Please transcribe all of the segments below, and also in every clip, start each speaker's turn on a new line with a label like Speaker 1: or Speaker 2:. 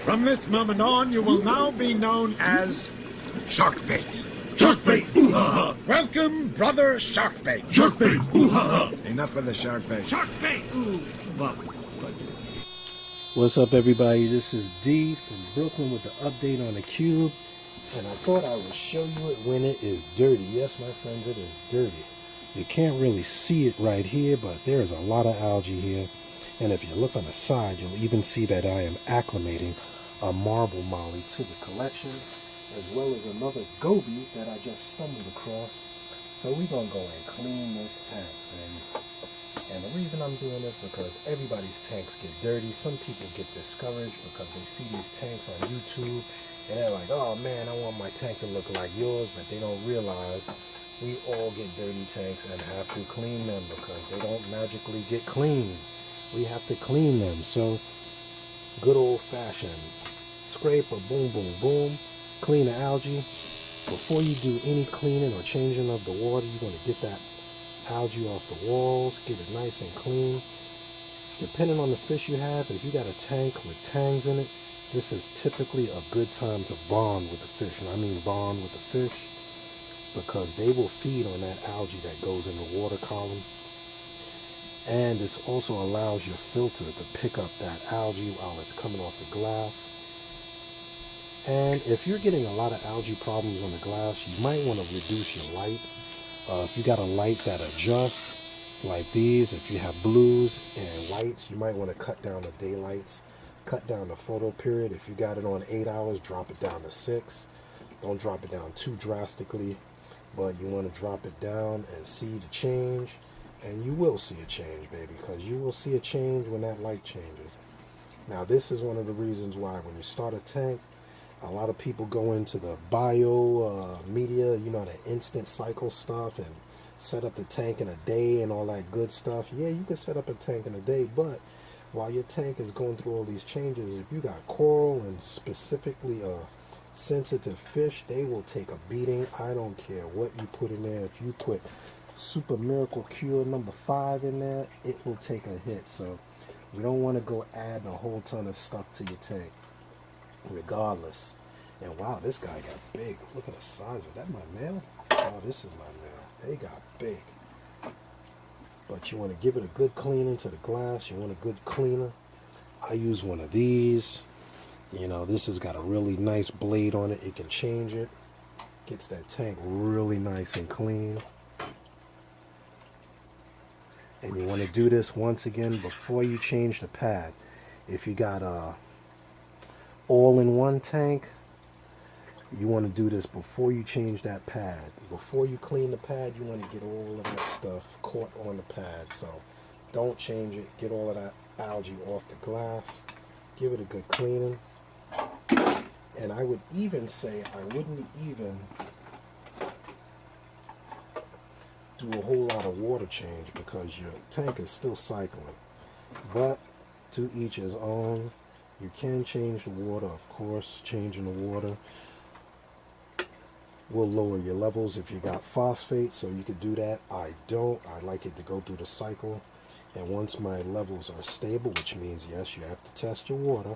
Speaker 1: From this moment on, you will now be known as Sharkbait.
Speaker 2: Sharkbait, ooh-ha-ha!
Speaker 1: Welcome, brother Sharkbait.
Speaker 2: Sharkbait, ooh-ha-ha!
Speaker 1: Enough of the Sharkbait.
Speaker 2: Sharkbait, ooh! Well,
Speaker 3: What's up, everybody? This is D from Brooklyn with the update on the cube, and I thought I would show you it when it is dirty. Yes, my friends, it is dirty. You can't really see it right here, but there is a lot of algae here, and if you look on the side, you'll even see that I am acclimating a marble molly to the collection, as well as another goby that I just stumbled across. So we're gonna go and clean this tank, man. And the reason I'm doing this because everybody's tanks get dirty. Some people get discouraged because they see these tanks on YouTube and they're like, oh man, I want my tank to look like yours, but they don't realize we all get dirty tanks and have to clean them because they don't magically get clean. We have to clean them. So good old fashioned scrape or boom, boom, boom, clean the algae. Before you do any cleaning or changing of the water, you're going to get that algae off the walls, get it nice and clean. Depending on the fish you have, if you got a tank with tangs in it, this is typically a good time to bond with the fish. And I mean bond with the fish because they will feed on that algae that goes in the water column. And this also allows your filter to pick up that algae while it's coming off the glass. And if you're getting a lot of algae problems on the glass, you might want to reduce your light. If you got a light that adjusts like these, if you have blues and whites, you might want to cut down the daylights, cut down the photo period. If you got it on 8 hours, drop it down to 6. Don't drop it down too drastically, but you want to drop it down and see the change. And you will see a change, baby, because you will see a change when that light changes. Now, this is one of the reasons why when you start a tank, a lot of people go into the bio media, you know, the instant cycle stuff and set up the tank in a day and all that good stuff. Yeah, you can set up a tank in a day, but while your tank is going through all these changes, if you got coral and specifically sensitive fish, they will take a beating. I don't care what you put in there. If you put Super Miracle Cure number 5 in there, it will take a hit. So you don't want to go adding a whole ton of stuff to your tank. Regardless. And wow, this guy got big. Look at the size of that. My male? Oh, this is my male. They got big. But you want to give it a good cleaning to the glass. You want a good cleaner. I use one of these. You know, this has got a really nice blade on it. It can change it. Gets that tank really nice and clean. And you want to do this once again before you change the pad. If you got a all-in-one tank, you want to do this before you change that pad. Before you clean the pad, you want to get all of that stuff caught on the pad. So don't change it. Get all of that algae off the glass. Give it a good cleaning. And I would even say I wouldn't even do a whole lot of water change because your tank is still cycling. But to each his own. You can change the water, of course. Changing the water will lower your levels if you got phosphate, so you could do that. I don't. I like it to go through the cycle. And once my levels are stable, which means, yes, you have to test your water.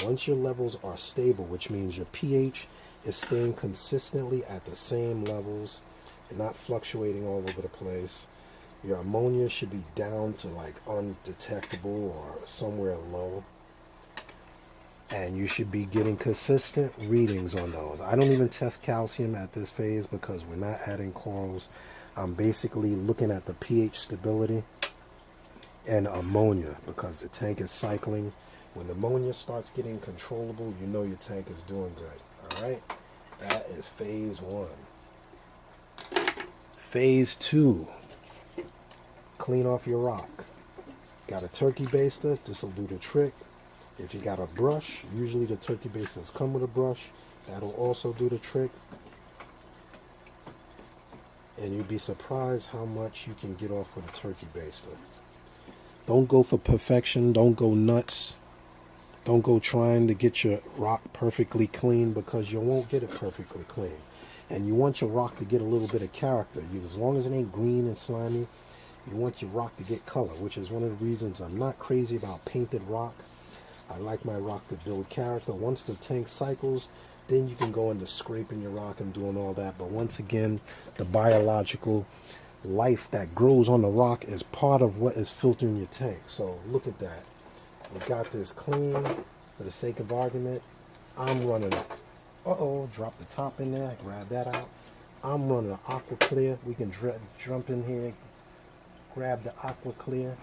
Speaker 3: Once your levels are stable, which means your pH is staying consistently at the same levels and not fluctuating all over the place. Your ammonia should be down to like undetectable or somewhere low. And you should be getting consistent readings on those. I don't even test calcium at this phase because we're not adding corals. I'm basically looking at the pH stability and ammonia because the tank is cycling. When ammonia starts getting controllable, you know your tank is doing good. All right, that is phase 1. Phase 2, clean off your rock. Got a turkey baster, this will do the trick. If you got a brush, usually the turkey basters come with a brush. That'll also do the trick. And you'd be surprised how much you can get off with a turkey baster. Don't go for perfection. Don't go nuts. Don't go trying to get your rock perfectly clean because you won't get it perfectly clean. And you want your rock to get a little bit of character. As long as it ain't green and slimy, you want your rock to get color, which is one of the reasons I'm not crazy about painted rock. I like my rock to build character. Once the tank cycles, then you can go into scraping your rock and doing all that. But once again, the biological life that grows on the rock is part of what is filtering your tank. So look at that. We got this clean. For the sake of argument, I'm running, drop the top in there, grab that out. I'm running an aqua clear. We can jump in here, grab the aqua clear,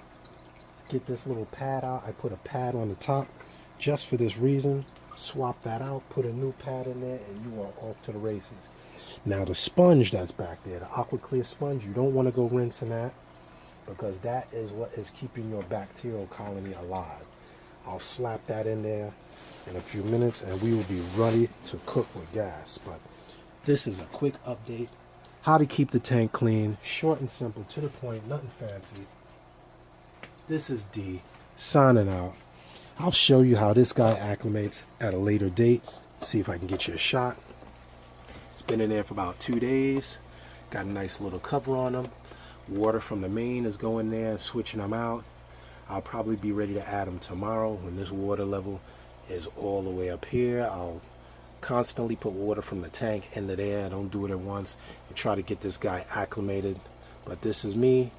Speaker 3: get this little pad out. I put a pad on the top just for this reason. Swap that out, put a new pad in there, and you are off to the races. Now the sponge that's back there, the aqua clear sponge, you don't want to go rinsing that, because that is what is keeping your bacterial colony alive. I'll slap that in there in a few minutes and we will be ready to cook with gas. But this is a quick update. How to keep the tank clean, short and simple, to the point, nothing fancy. This is D, signing out. I'll show you how this guy acclimates at a later date. See if I can get you a shot. It's been in there for about 2 days. Got a nice little cover on them. Water from the main is going there, switching them out. I'll probably be ready to add them tomorrow when this water level is all the way up here. I'll constantly put water from the tank into there. I don't do it at once and try to get this guy acclimated. But this is me.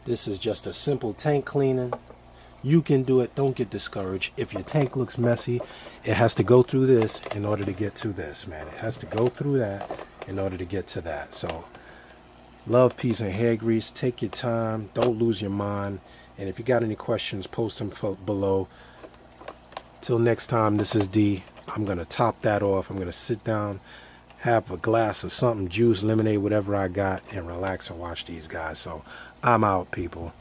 Speaker 3: This is just a simple tank cleaning. You can do it. Don't get discouraged. If your tank looks messy, it has to go through this in order to get to this, man. It has to go through that in order to get to that. So love, peace, and hair grease. Take your time. Don't lose your mind. And if you got any questions, post them below. Till next time, this is D. I'm going to top that off. I'm going to sit down, have a glass of something, juice, lemonade, whatever I got, and relax and watch these guys. So I'm out, people.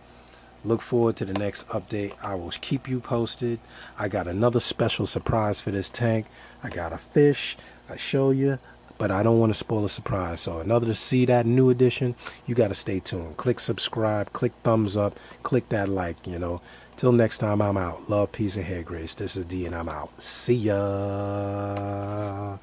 Speaker 3: Look forward to the next update. I will keep you posted. I got another special surprise for this tank. I got a fish. I show you. But I don't want to spoil a surprise. So in order to see that new edition, you got to stay tuned. Click subscribe, click thumbs up, click that like, Till next time, I'm out. Love, peace, and hair grace. This is D, and I'm out. See ya.